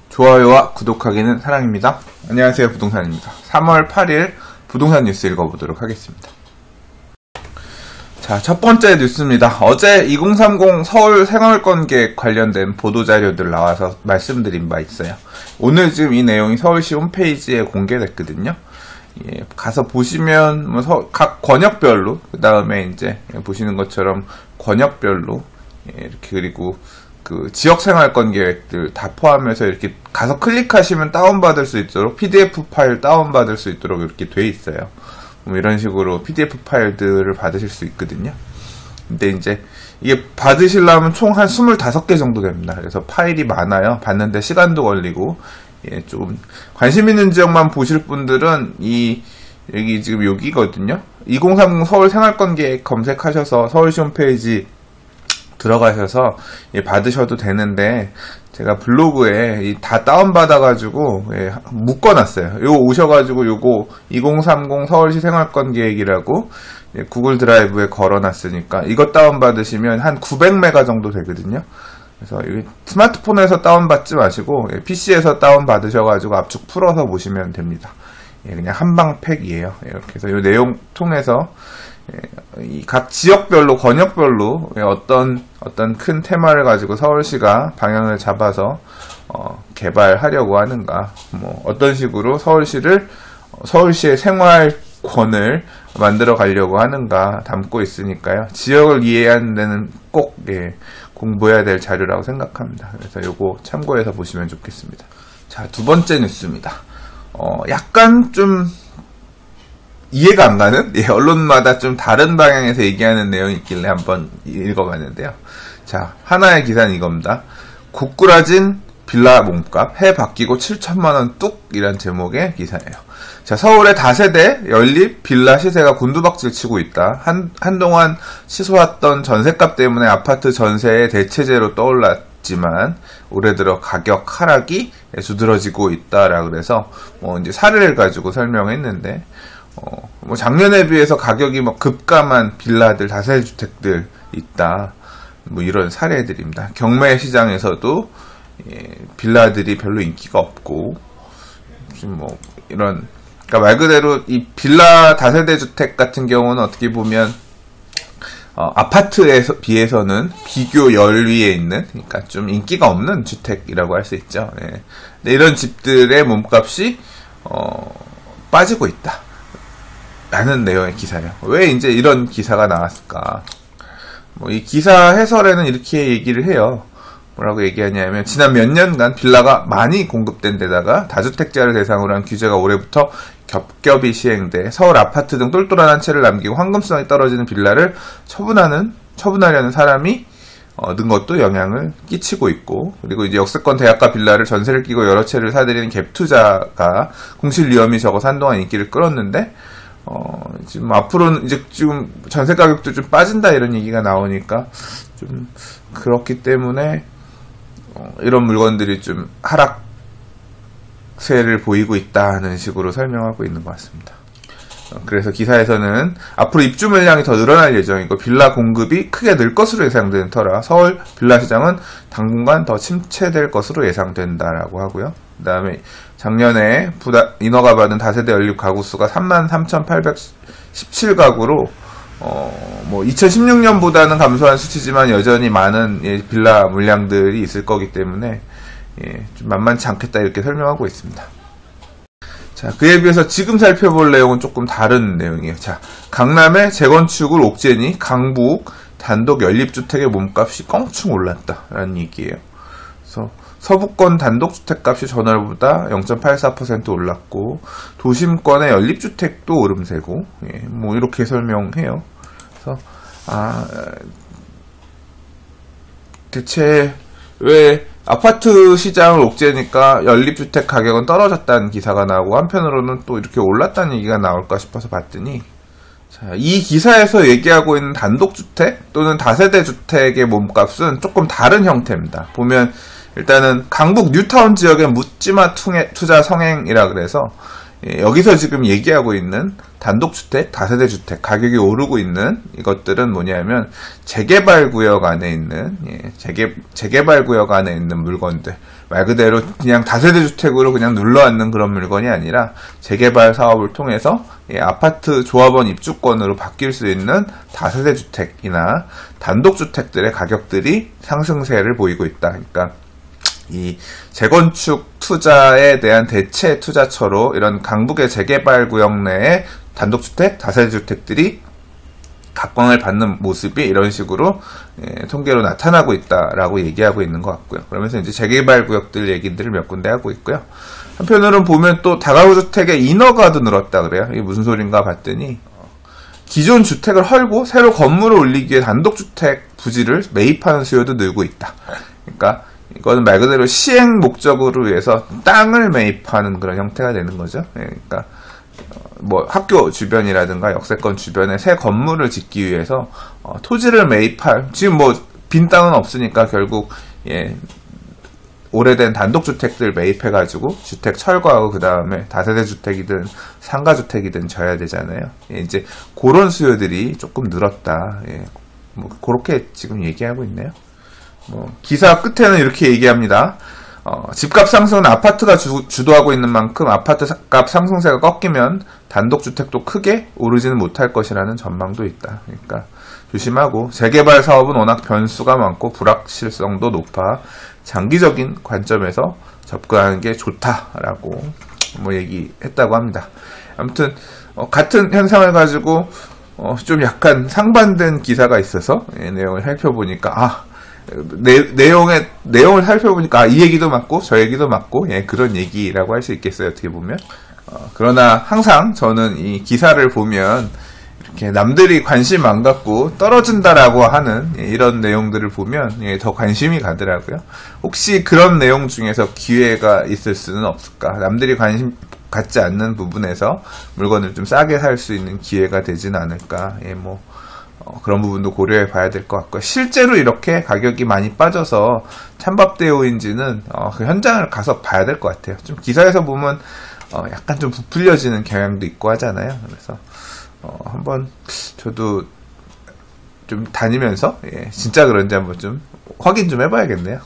좋아요와 구독하기는 사랑입니다. 안녕하세요, 부동산입니다. 3월 8일 부동산 뉴스 읽어보도록 하겠습니다. 자, 첫 번째 뉴스입니다. 어제 2030 서울 생활권 계획 관련된 보도자료들 나와서 말씀드린 바 있어요. 오늘 지금 이 내용이 서울시 홈페이지에 공개됐거든요. 예, 가서 보시면 각 권역별로, 그 다음에 이제 보시는 것처럼 권역별로, 예, 이렇게, 그리고 그 지역 생활권 계획들 다 포함해서 이렇게 가서 클릭하시면 다운받을 수 있도록 PDF 파일 다운받을 수 있도록 이렇게 돼 있어요. 이런 식으로 PDF 파일들을 받으실 수 있거든요. 근데 이제 이게 받으시려면 총 한 25개 정도 됩니다. 그래서 파일이 많아요. 받는데 시간도 걸리고, 예, 좀 관심 있는 지역만 보실 분들은 여기 지금 여기거든요. 2030 서울 생활권 계획 검색하셔서 서울시 홈페이지 들어가셔서 받으셔도 되는데, 제가 블로그에 다 다운받아가지고 묶어놨어요. 요거 오셔가지고 요거 2030 서울시 생활권 계획이라고 구글 드라이브에 걸어놨으니까 이거 다운받으시면 한 900메가 정도 되거든요. 그래서 스마트폰에서 다운받지 마시고 PC에서 다운받으셔가지고 압축 풀어서 보시면 됩니다. 그냥 한방 팩이에요. 이렇게 해서 이 내용 통해서 각 지역별로, 권역별로 어떤 큰 테마를 가지고 서울시가 방향을 잡아서 개발하려고 하는가, 어떤 식으로 서울시의 생활권을 만들어 가려고 하는가 담고 있으니까요. 지역을 이해하는 데는 꼭 공부해야 될 자료라고 생각합니다. 그래서 요거 참고해서 보시면 좋겠습니다. 자, 두 번째 뉴스입니다. 약간 좀 이해가 안 가는? 언론마다 좀 다른 방향에서 얘기하는 내용이 있길래 한번 읽어봤는데요. 자, 하나의 기사는 이겁니다. 고꾸라진 빌라 몸값 해 바뀌고 7천만원 뚝이란 제목의 기사예요. 자, 서울의 다세대 연립 빌라 시세가 곤두박질 치고 있다. 한동안 치솟았던 전세값 때문에 아파트 전세의 대체제로 떠올랐지만 올해 들어 가격 하락이 두드러지고 있다라 그래서 이제 사례를 가지고 설명했는데, 작년에 비해서 가격이 급감한 빌라들, 다세대 주택들 있다. 이런 사례들입니다. 경매 시장에서도 빌라들이 별로 인기가 없고, 그러니까 말 그대로 이 빌라 다세대 주택 같은 경우는 어떻게 보면 아파트에 비해서는 비교 열위에 있는, 그러니까 좀 인기가 없는 주택이라고 할 수 있죠. 근데 이런 집들의 몸값이 빠지고 있다 라는 내용의 기사예요. 왜 이제 이런 기사가 나왔을까? 이 기사 해설에는 이렇게 얘기를 해요. 뭐라고 얘기하냐면, 지난 몇 년간 빌라가 많이 공급된 데다가 다주택자를 대상으로 한 규제가 올해부터 겹겹이 시행돼 서울 아파트 등 똘똘한 한 채를 남기고 황금성이 떨어지는 빌라를 처분하려는 사람이 는 것도 영향을 끼치고 있고, 그리고 이제 역세권 대학가 빌라를 전세를 끼고 여러 채를 사들이는 갭 투자가 공실 위험이 적어서 한동안 인기를 끌었는데, 지금 앞으로는 이제 지금 전세 가격도 좀 빠진다 이런 얘기가 나오니까 좀 그렇기 때문에 이런 물건들이 좀 하락세를 보이고 있다는 식으로 설명하고 있는 것 같습니다. 그래서 기사에서는 앞으로 입주 물량이 더 늘어날 예정이고 빌라 공급이 크게 늘 것으로 예상되는 터라 서울 빌라 시장은 당분간 더 침체될 것으로 예상된다라고 하고요. 그 다음에 작년에 인허가 받은 다세대 연립 가구 수가 33,817가구로 2016년보다는 감소한 수치지만 여전히 많은 빌라 물량들이 있을 거기 때문에 좀 만만치 않겠다 이렇게 설명하고 있습니다. 자, 그에 비해서 지금 살펴볼 내용은 조금 다른 내용이에요. 자, 강남의 재건축을 옥죄니 강북 단독 연립주택의 몸값이 껑충 올랐다라는 얘기예요. 그래서 서부권 단독주택값이 전월보다 0.84% 올랐고 도심권의 연립주택도 오름세고, 이렇게 설명해요. 그래서 대체 왜 아파트 시장을 옥죄니까 연립주택 가격은 떨어졌다는 기사가 나오고 한편으로는 또 이렇게 올랐다는 얘기가 나올까 싶어서 봤더니, 자, 이 기사에서 얘기하고 있는 단독주택 또는 다세대 주택의 몸값은 조금 다른 형태입니다. 보면 일단은 강북 뉴타운 지역의 묻지마 투자 성행이라 그래서 여기서 지금 얘기하고 있는 단독주택, 다세대 주택 가격이 오르고 있는 이것들은 뭐냐면 재개발 구역 안에 있는 재개발 구역 안에 있는 물건들, 말 그대로 그냥 다세대 주택으로 그냥 눌러앉는 그런 물건이 아니라 재개발 사업을 통해서 아파트 조합원 입주권으로 바뀔 수 있는 다세대 주택이나 단독주택들의 가격들이 상승세를 보이고 있다. 그러니까 이 재건축 투자에 대한 대체 투자처로 이런 강북의 재개발 구역 내에 단독주택, 다세대 주택들이 각광을 받는 모습이 이런 식으로 통계로 나타나고 있다라고 얘기하고 있는 것 같고요. 그러면서 이제 재개발 구역들 얘기들을 몇 군데 하고 있고요. 한편으로는 보면 또 다가구 주택의 인허가도 늘었다 그래요. 이게 무슨 소린가 봤더니 기존 주택을 헐고 새로 건물을 올리기 위해 단독주택 부지를 매입하는 수요도 늘고 있다. 그러니까 이거는 말 그대로 시행 목적으로 위해서 땅을 매입하는 그런 형태가 되는 거죠. 그러니까 뭐 학교 주변이라든가 역세권 주변에 새 건물을 짓기 위해서 토지를 매입할, 지금 뭐 빈 땅은 없으니까 결국 오래된 단독주택들 매입해가지고 주택 철거하고 그 다음에 다세대 주택이든 상가주택이든 져야 되잖아요. 이제 그런 수요들이 조금 늘었다. 뭐 그렇게 지금 얘기하고 있네요. 기사 끝에는 이렇게 얘기합니다. 집값 상승은 아파트가 주도하고 있는 만큼 아파트 값 상승세가 꺾이면 단독주택도 크게 오르지는 못할 것이라는 전망도 있다. 그러니까 조심하고, 재개발 사업은 워낙 변수가 많고 불확실성도 높아 장기적인 관점에서 접근하는 게 좋다라고 뭐 얘기했다고 합니다. 아무튼 같은 현상을 가지고 좀 약간 상반된 기사가 있어서 내용을 살펴보니까 내용을 살펴보니까 이 얘기도 맞고 저 얘기도 맞고 그런 얘기라고 할 수 있겠어요, 어떻게 보면. 그러나 항상 저는 이 기사를 보면 이렇게 남들이 관심 안 갖고 떨어진다라고 하는 이런 내용들을 보면 더 관심이 가더라고요. 혹시 그런 내용 중에서 기회가 있을 수는 없을까? 남들이 관심 갖지 않는 부분에서 물건을 좀 싸게 살 수 있는 기회가 되지는 않을까? 그런 부분도 고려해 봐야 될 것 같고요. 실제로 이렇게 가격이 많이 빠져서 찬밥대우인지는 그 현장을 가서 봐야 될 것 같아요. 좀 기사에서 보면 약간 좀 부풀려지는 경향도 있고 하잖아요. 그래서 한번 저도 좀 다니면서 진짜 그런지 한번 좀 확인 좀 해봐야겠네요.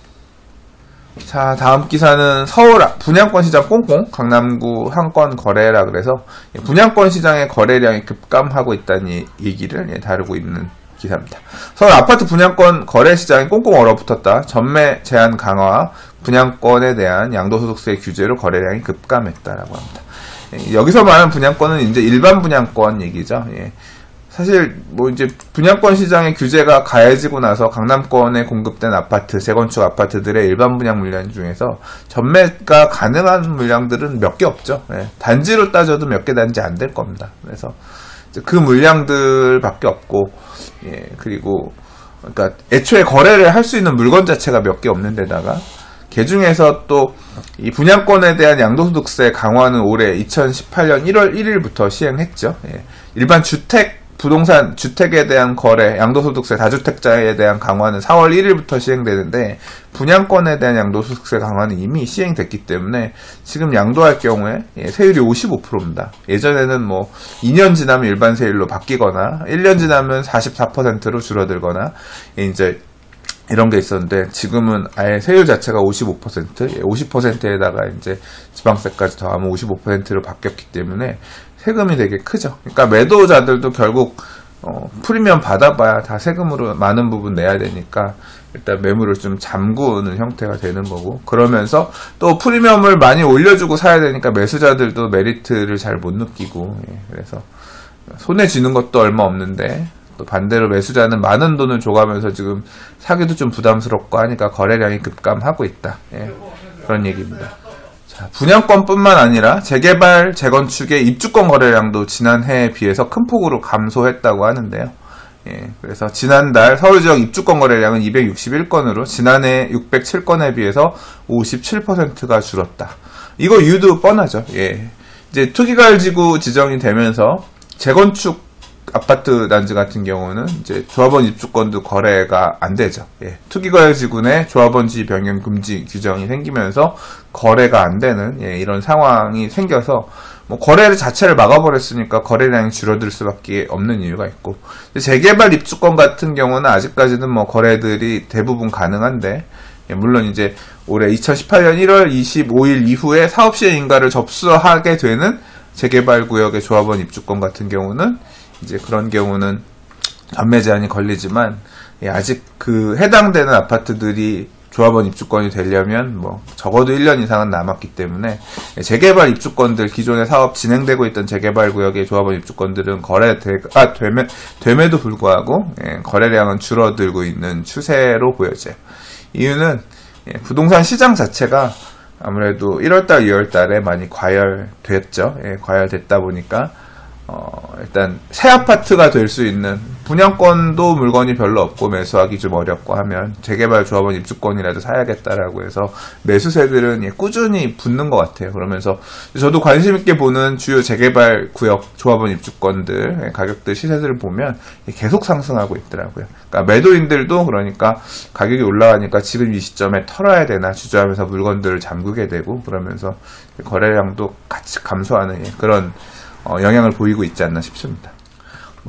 자, 다음 기사는 서울 분양권 시장 꽁꽁, 강남구 한 건 거래라 그래서 분양권 시장의 거래량이 급감하고 있다는 얘기를 다루고 있는 기사입니다. 서울 아파트 분양권 거래 시장이 꽁꽁 얼어붙었다. 전매 제한 강화, 분양권에 대한 양도소득세 규제로 거래량이 급감했다라고 합니다. 여기서 말하는 분양권은 이제 일반 분양권 얘기죠. 사실 뭐 이제 분양권 시장의 규제가 가해지고 나서 강남권에 공급된 아파트, 재건축 아파트들의 일반 분양 물량 중에서 전매가 가능한 물량들은 몇 개 없죠. 단지로 따져도 몇 개 단지 안 될 겁니다. 그래서 그 물량들밖에 없고, 그리고 그러니까 애초에 거래를 할 수 있는 물건 자체가 몇 개 없는 데다가 그 중에서 또 이 분양권에 대한 양도소득세 강화는 올해 2018년 1월 1일부터 시행했죠. 일반 부동산 주택에 대한 거래, 양도소득세 다주택자에 대한 강화는 4월 1일부터 시행되는데 분양권에 대한 양도소득세 강화는 이미 시행됐기 때문에 지금 양도할 경우에 세율이 55%입니다. 예전에는 뭐 2년 지나면 일반 세율로 바뀌거나 1년 지나면 44%로 줄어들거나 이제 이런 게 있었는데 지금은 아예 세율 자체가 50%에다가 이제 지방세까지 더하면 55%로 바뀌었기 때문에 세금이 되게 크죠. 그러니까 매도자들도 결국 프리미엄 받아봐야 다 세금으로 많은 부분 내야 되니까 일단 매물을 좀 잠그는 형태가 되는 거고, 그러면서 또 프리미엄을 많이 올려주고 사야 되니까 매수자들도 메리트를 잘 못 느끼고, 그래서 손에 쥐는 것도 얼마 없는데 또 반대로 매수자는 많은 돈을 줘가면서 지금 사기도 좀 부담스럽고 하니까 거래량이 급감하고 있다. 그런 얘기입니다. 자, 분양권뿐만 아니라 재개발, 재건축의 입주권 거래량도 지난해에 비해서 큰 폭으로 감소했다고 하는데요. 그래서 지난달 서울지역 입주권 거래량은 261건으로 지난해 607건에 비해서 57%가 줄었다. 이거 이유도 뻔하죠. 이제 투기과열지구 지정이 되면서 재건축 아파트 단지 같은 경우는 이제 조합원 입주권도 거래가 안 되죠. 투기과열지구 내 조합원지 변경 금지 규정이 생기면서 거래가 안 되는 이런 상황이 생겨서 뭐 거래 자체를 막아버렸으니까 거래량이 줄어들 수밖에 없는 이유가 있고, 재개발 입주권 같은 경우는 아직까지는 뭐 거래들이 대부분 가능한데, 물론 이제 올해 2018년 1월 25일 이후에 사업시행 인가를 접수하게 되는 재개발 구역의 조합원 입주권 같은 경우는 이제 그런 경우는 전매 제한이 걸리지만, 아직 그 해당되는 아파트들이 조합원 입주권이 되려면 뭐 적어도 1년 이상은 남았기 때문에 재개발 입주권들, 기존에 사업 진행되고 있던 재개발 구역의 조합원 입주권들은 됨에도 불구하고 거래량은 줄어들고 있는 추세로 보여져요. 이유는 부동산 시장 자체가 아무래도 1월달, 2월달에 많이 과열됐죠. 과열됐다 보니까 일단 새 아파트가 될 수 있는 분양권도 물건이 별로 없고 매수하기 좀 어렵고 하면 재개발 조합원 입주권이라도 사야겠다라고 해서 매수세들은 꾸준히 붙는 것 같아요. 그러면서 저도 관심 있게 보는 주요 재개발 구역 조합원 입주권들 가격들 시세들을 보면 계속 상승하고 있더라고요. 그러니까 매도인들도 그러니까 가격이 올라가니까 지금 이 시점에 털어야 되나 주저하면서 물건들을 잠그게 되고, 그러면서 거래량도 같이 감소하는 그런 영향을 보이고 있지 않나 싶습니다.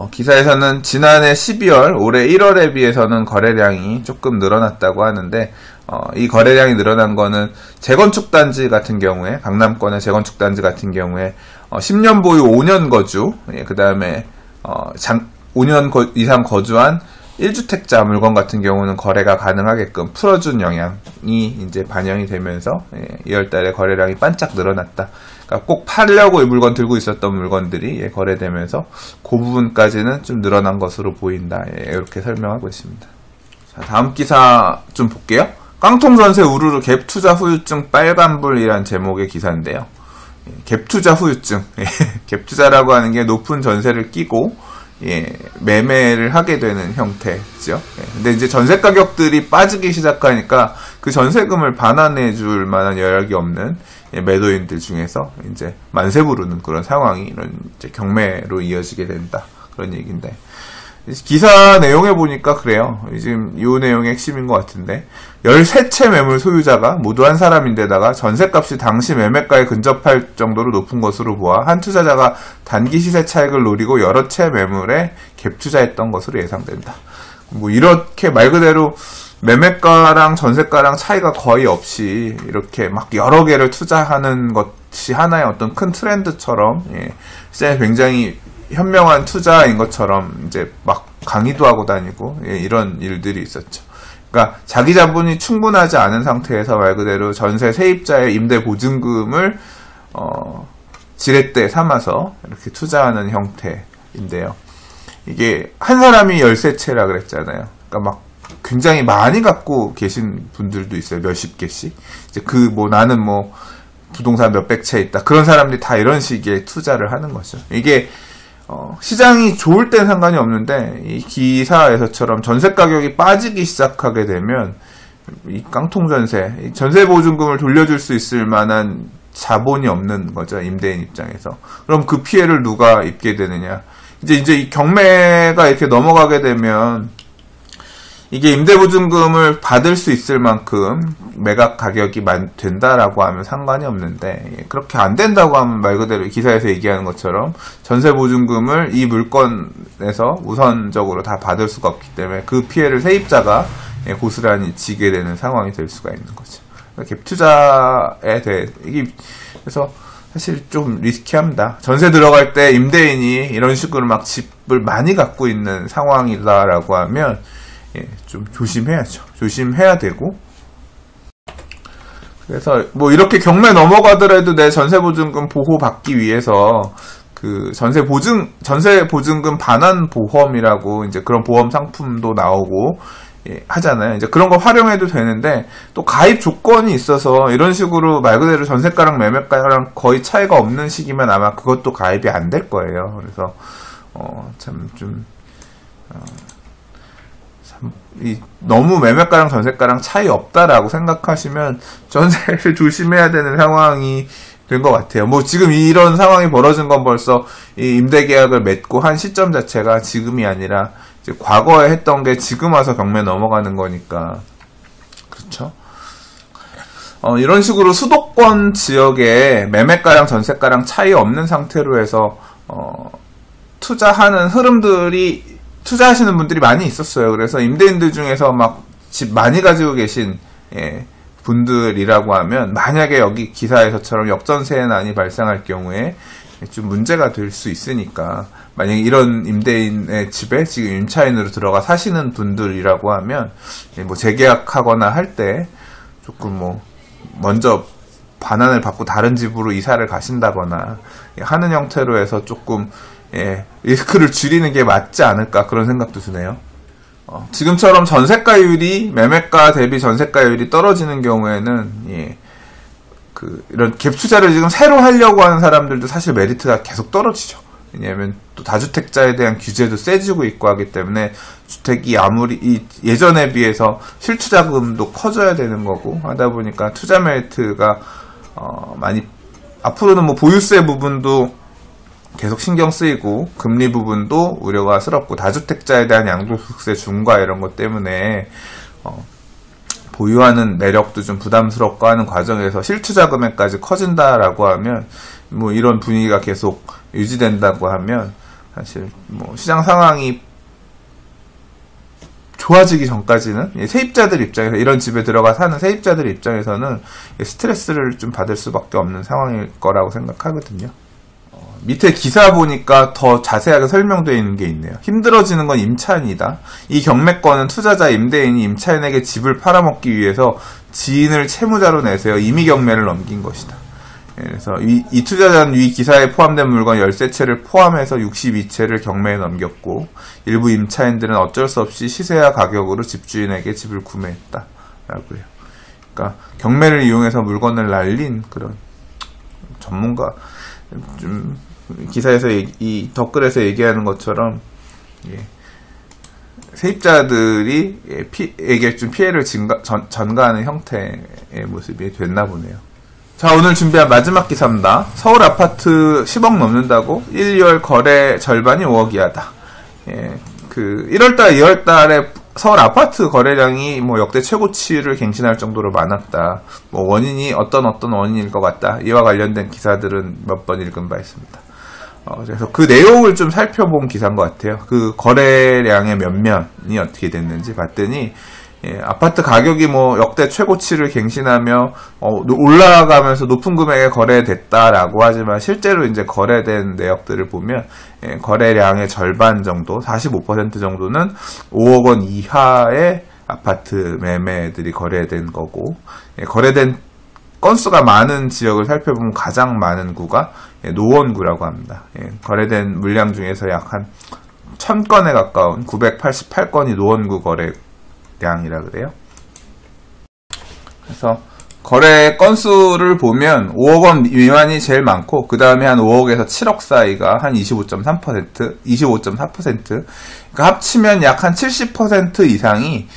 기사에서는 지난해 12월, 올해 1월에 비해서는 거래량이 조금 늘어났다고 하는데, 이 거래량이 늘어난 거는 재건축 단지 같은 경우에, 강남권의 재건축 단지 같은 경우에 10년 보유 5년 거주, 그 다음에 5년 이상 거주한 1주택자 물건 같은 경우는 거래가 가능하게끔 풀어준 영향이 이제 반영이 되면서 2월달에 거래량이 반짝 늘어났다. 그러니까 꼭 팔려고 이 물건 들고 있었던 물건들이 거래되면서 그 부분까지는 좀 늘어난 것으로 보인다. 이렇게 설명하고 있습니다. 자, 다음 기사 좀 볼게요. 깡통 전세 우르르 갭 투자 후유증 빨간불이란 제목의 기사인데요. 갭 투자 후유증. 갭 투자라고 하는 게 높은 전세를 끼고 매매를 하게 되는 형태죠. 근데 이제 전세 가격들이 빠지기 시작하니까 그 전세금을 반환해 줄 만한 여력이 없는 매도인들 중에서 이제 만세 부르는 그런 상황이 이런 이제 경매로 이어지게 된다. 그런 얘기인데. 기사 내용에 보니까 그래요. 지금 이 내용의 핵심인 것 같은데, 13채 매물 소유자가 모두 한 사람인데다가 전셋값이 당시 매매가에 근접할 정도로 높은 것으로 보아 한 투자자가 단기 시세 차익을 노리고 여러 채 매물에 갭 투자했던 것으로 예상된다. 이렇게 말 그대로 매매가랑 전세가랑 차이가 거의 없이 이렇게 막 여러 개를 투자하는 것이 하나의 어떤 큰 트렌드처럼, 굉장히 현명한 투자인 것처럼 이제 막 강의도 하고 다니고 이런 일들이 있었죠. 그러니까 자기 자본이 충분하지 않은 상태에서 말 그대로 전세 세입자의 임대 보증금을 지렛대 삼아서 이렇게 투자하는 형태인데요. 이게 한 사람이 13채라 그랬잖아요. 그러니까 막 굉장히 많이 갖고 계신 분들도 있어요. 몇십 개씩. 이제 나는 부동산 몇백 채 있다. 그런 사람들이 다 이런 식의 투자를 하는 거죠. 이게 시장이 좋을 땐 상관이 없는데, 이 기사에서처럼 전세 가격이 빠지기 시작하게 되면 이 깡통 전세, 전세 보증금을 돌려줄 수 있을 만한 자본이 없는 거죠, 임대인 입장에서. 그럼 그 피해를 누가 입게 되느냐? 이제 이 경매가 이렇게 넘어가게 되면 이게 임대보증금을 받을 수 있을 만큼 매각 가격이 된다라고 하면 상관이 없는데, 그렇게 안 된다고 하면 말 그대로 기사에서 얘기하는 것처럼 전세보증금을 이 물건에서 우선적으로 다 받을 수가 없기 때문에 그 피해를 세입자가 고스란히 지게 되는 상황이 될 수가 있는 거죠. 갭 투자에 대해 그래서 사실 좀 리스키합니다. 전세 들어갈 때 임대인이 이런 식으로 막 집을 많이 갖고 있는 상황이다라고 하면 좀 조심해야죠. 조심해야 되고, 그래서 이렇게 경매 넘어가더라도 내 전세보증금 보호받기 위해서 그 전세보증금 반환 보험이라고 이제 그런 보험 상품도 나오고 하잖아요. 이제 그런 거 활용해도 되는데, 또 가입 조건이 있어서 이런 식으로 말 그대로 전세가랑 매매가랑 거의 차이가 없는 시기면 아마 그것도 가입이 안 될 거예요. 그래서 너무 매매가랑 전세가랑 차이 없다라고 생각하시면 전세를 조심해야 되는 상황이 된 것 같아요. 지금 이런 상황이 벌어진 건 벌써 이 임대계약을 맺고 한 시점 자체가 지금이 아니라 이제 과거에 했던 게 지금 와서 경매 넘어가는 거니까. 그렇죠? 이런 식으로 수도권 지역에 매매가랑 전세가랑 차이 없는 상태로 해서 투자하는 흐름들이 투자하시는 분들이 많이 있었어요. 그래서 임대인들 중에서 막 집 많이 가지고 계신 분들이라고 하면 만약에 여기 기사에서처럼 역전세난이 발생할 경우에 좀 문제가 될 수 있으니까 만약에 이런 임대인의 집에 지금 임차인으로 들어가 사시는 분들이라고 하면 뭐 재계약하거나 할 때 조금 뭐 먼저 반환을 받고 다른 집으로 이사를 가신다거나 하는 형태로 해서 조금 리스크를 줄이는 게 맞지 않을까 그런 생각도 드네요. 지금처럼 전세가율이 매매가 대비 전세가율이 떨어지는 경우에는 이런 갭 투자를 지금 새로 하려고 하는 사람들도 사실 메리트가 계속 떨어지죠. 왜냐하면 또 다주택자에 대한 규제도 세지고 있고 하기 때문에 주택이 아무리 예전에 비해서 실투자금도 커져야 되는 거고 하다 보니까 투자 메리트가 많이 앞으로는 뭐 보유세 부분도 계속 신경 쓰이고 금리 부분도 우려가 스럽고 다주택자에 대한 양도소득세 중과 이런 것 때문에 보유하는 매력도 좀 부담스럽고 하는 과정에서 실투자 금액까지 커진다라고 하면 뭐 이런 분위기가 계속 유지된다고 하면 사실 뭐 시장 상황이 좋아지기 전까지는 세입자들 입장에서 이런 집에 들어가 사는 세입자들 입장에서는 스트레스를 좀 받을 수밖에 없는 상황일 거라고 생각하거든요. 밑에 기사 보니까 더 자세하게 설명되어 있는 게 있네요. 힘들어지는 건 임차인이다. 이 경매권은 투자자 임대인이 임차인에게 집을 팔아먹기 위해서 지인을 채무자로 내세워 임의 경매를 넘긴 것이다. 그래서 이 투자자는 위 기사에 포함된 물건 13채를 포함해서 62채를 경매에 넘겼고 일부 임차인들은 어쩔 수 없이 시세와 가격으로 집주인에게 집을 구매했다. 라고 해요. 그러니까 경매를 이용해서 물건을 날린 그런 전문가 좀 기사에서 이 댓글에서 얘기하는 것처럼 세입자들이 에게 좀 피해를 전가하는 형태의 모습이 됐나 보네요. 자, 오늘 준비한 마지막 기사입니다. 서울 아파트 10억 넘는다고 1, 2월 거래 절반이 5억 이하다. 1월달, 2월달에 서울 아파트 거래량이 뭐 역대 최고치를 갱신할 정도로 많았다. 뭐 원인이 어떤 원인일 것 같다. 이와 관련된 기사들은 몇 번 읽은 바 있습니다. 그래서 그 내용을 좀 살펴본 기사인 것 같아요. 그 거래량의 면면이 어떻게 됐는지 봤더니 아파트 가격이 뭐 역대 최고치를 갱신하며 올라가면서 높은 금액에 거래됐다라고 하지만 실제로 이제 거래된 내역들을 보면 거래량의 절반 정도, 45% 정도는 5억 원 이하의 아파트 매매들이 거래된 거고 거래된 건수가 많은 지역을 살펴보면 가장 많은 구가 노원구라고 합니다. 거래된 물량 중에서 약 한 1000건에 가까운 988건이 노원구 거래량이라 그래요. 그래서 거래 건수를 보면 5억 원 미만이 제일 많고 그 다음에 한 5억에서 7억 사이가 한 25.4%. 그러니까 합치면 약 한 70% 이상이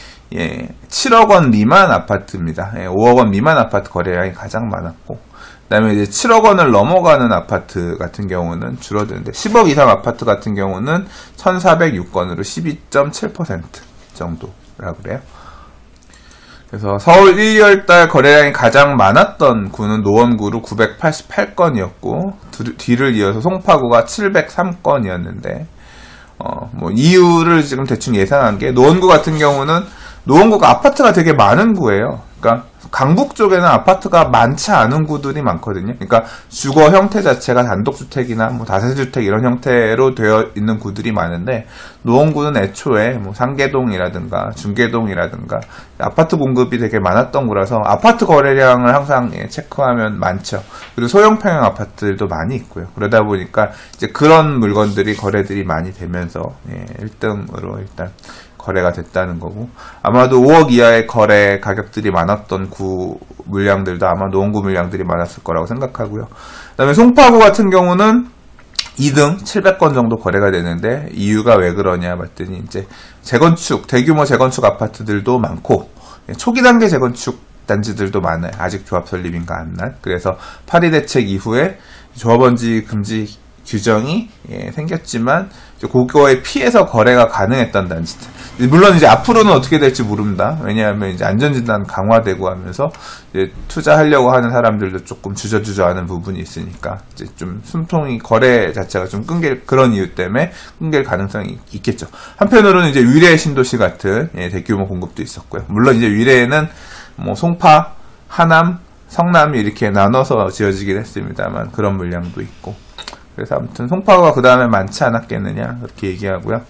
7억 원 미만 아파트입니다. 5억 원 미만 아파트 거래량이 가장 많았고, 그 다음에 이제 7억 원을 넘어가는 아파트 같은 경우는 줄어드는데, 10억 이상 아파트 같은 경우는 1406건으로 12.7% 정도라고 그래요. 그래서 서울 1, 2월달 거래량이 가장 많았던 구는 노원구로 988건이었고, 뒤를 이어서 송파구가 703건이었는데, 뭐 이유를 지금 대충 예상한 게, 노원구 같은 경우는 노원구가 아파트가 되게 많은 구예요. 그러니까 강북 쪽에는 아파트가 많지 않은 구들이 많거든요. 그러니까 주거 형태 자체가 단독주택이나 뭐 다세주택 이런 형태로 되어 있는 구들이 많은데, 노원구는 애초에 뭐 상계동이라든가 중계동이라든가 아파트 공급이 되게 많았던 구라서 아파트 거래량을 항상 체크하면 많죠. 그리고 소형 평형 아파트들도 많이 있고요. 그러다 보니까 이제 그런 물건들이 거래들이 많이 되면서 1등으로 일단 거래가 됐다는 거고, 아마도 5억 이하의 거래 가격들이 많았던 구 물량들도 아마 노원구 물량들이 많았을 거라고 생각하고요. 그 다음에 송파구 같은 경우는 2등 700건 정도 거래가 되는데, 이유가 왜 그러냐 봤더니 이제 재건축, 대규모 재건축 아파트들도 많고 초기 단계 재건축 단지들도 많아요. 아직 조합 설립인가 안 난. 그래서 파리 대책 이후에 조합원지 금지 규정이 생겼지만 그거에 피해서 거래가 가능했던 단지들. 물론 이제 앞으로는 어떻게 될지 모릅니다. 왜냐하면 이제 안전진단 강화되고 하면서 이제 투자하려고 하는 사람들도 조금 주저주저하는 부분이 있으니까 이제 좀 숨통이 거래 자체가 좀 끊길 그런 이유 때문에 끊길 가능성이 있겠죠. 한편으로는 이제 위례 신도시 같은 대규모 공급도 있었고요. 물론 이제 위례에는 뭐 송파, 하남, 성남이 이렇게 나눠서 지어지긴 했습니다만 그런 물량도 있고. 그래서 아무튼 송파가 그 다음에 많지 않았겠느냐 그렇게 얘기하고요.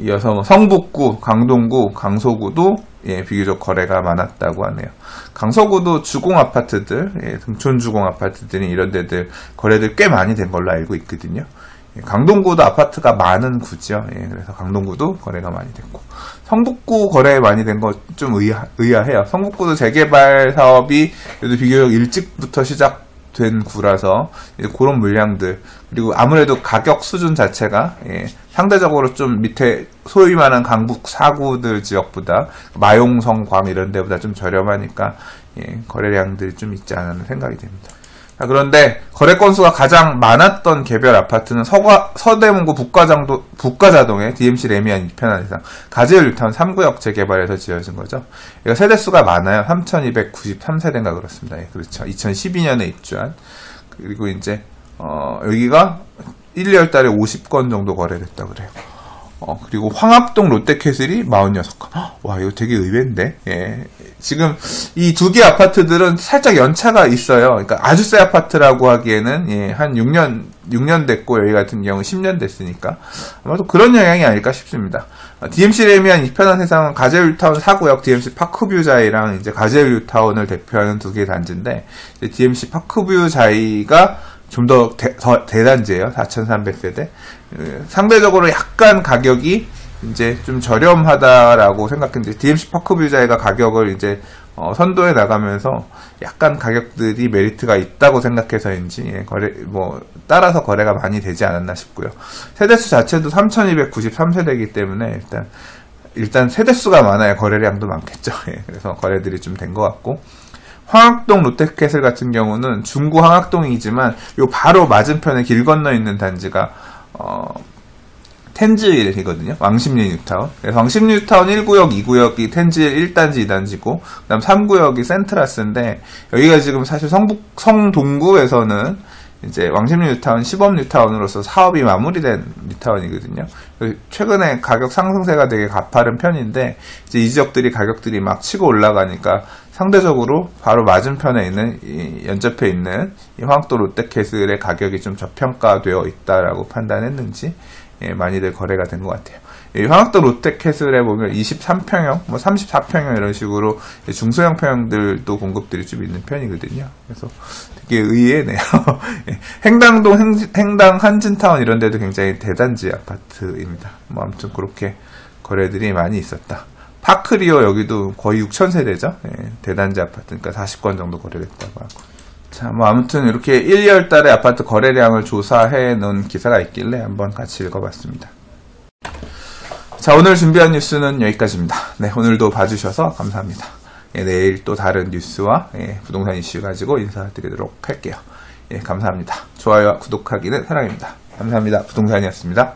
이어서 뭐 성북구, 강동구, 강서구도 비교적 거래가 많았다고 하네요. 강서구도 주공 아파트들, 등촌 주공 아파트들이 이런 데들 거래들 꽤 많이 된 걸로 알고 있거든요. 강동구도 아파트가 많은 구죠. 그래서 강동구도 거래가 많이 됐고, 성북구 거래 많이 된 거 좀 의아해요. 성북구도 재개발 사업이 그래도 비교적 일찍부터 시작된 구라서 이제 그런 물량들, 그리고 아무래도 가격 수준 자체가 상대적으로 좀 밑에 소위 말하는 강북 4구들 지역보다 마용성, 광 이런 데보다 좀 저렴하니까 거래량들이 좀 있지 않았나 생각이 됩니다. 그런데 거래 건수가 가장 많았던 개별 아파트는 서대문구 북가자동의 DMC 레미안 2편 이상 가재울 뉴타운 3구역 재개발에서 지어진 거죠. 이거 세대수가 많아요. 3293세대인가 그렇습니다. 그렇죠. 2012년에 입주한. 그리고 이제 여기가 1, 2월 달에 50건 정도 거래됐다 그래요. 그리고 황합동 롯데캐슬이 46건. 와, 이거 되게 의외인데. 지금 이 두 개 아파트들은 살짝 연차가 있어요. 그러니까 아주 새 아파트라고 하기에는 한 6년 됐고, 여기 같은 경우는 10년 됐으니까 아마도 그런 영향이 아닐까 싶습니다. DMC 레미안 2편한 세상은 가재울타운 4구역 DMC 파크뷰자이랑 이제 가재울타운을 대표하는 두 개 단지인데, DMC 파크뷰자이가 좀 더 대단지예요. 4,300세대. 상대적으로 약간 가격이 이제 좀 저렴하다라고 생각했는데, DMC 파크뷰자이가 가격을 이제 선도해 나가면서 약간 가격들이 메리트가 있다고 생각해서인지 따라서 거래가 많이 되지 않았나 싶고요. 세대수 자체도 3,293세대이기 때문에 일단 세대수가 많아야 거래량도 많겠죠. 그래서 거래들이 좀 된 것 같고, 황학동 롯데캐슬 같은 경우는 중구 황학동이지만 요 바로 맞은편에 길 건너 있는 단지가 텐즈일이거든요. 왕십리 뉴타운. 그래서 왕십리 뉴타운 1구역, 2구역이 텐즈일 1단지, 2단지고, 그 다음 3구역이 센트라스인데, 여기가 지금 사실 성동구에서는 이제 왕십리 뉴타운, 시범 뉴타운으로서 사업이 마무리된 뉴타운이거든요. 최근에 가격 상승세가 되게 가파른 편인데, 이제 이 지역들이 가격들이 막 치고 올라가니까 상대적으로 바로 맞은편에 있는, 연접해 있는 이 황학도 롯데캐슬의 가격이 좀 저평가되어 있다라고 판단했는지, 많이들 거래가 된 것 같아요. 이 황학도 롯데캐슬에 보면 23평형, 34평형 이런 식으로 중소형 평형들도 공급들이 좀 있는 편이거든요. 그래서 되게 의외네요. 행당동, 행당 한진타운 이런 데도 굉장히 대단지 아파트입니다. 아무튼 그렇게 거래들이 많이 있었다. 파크리오 여기도 거의 6,000세대죠. 대단지 아파트, 그러니까 40건 정도 거래됐다고 하고. 자, 아무튼 이렇게 1, 2월 달에 아파트 거래량을 조사해 놓은 기사가 있길래 한번 같이 읽어봤습니다. 자, 오늘 준비한 뉴스는 여기까지입니다. 네, 오늘도 봐주셔서 감사합니다. 내일 또 다른 뉴스와 부동산 이슈 가지고 인사드리도록 할게요. 감사합니다. 좋아요와 구독하기는 사랑입니다. 감사합니다. 부동산이었습니다.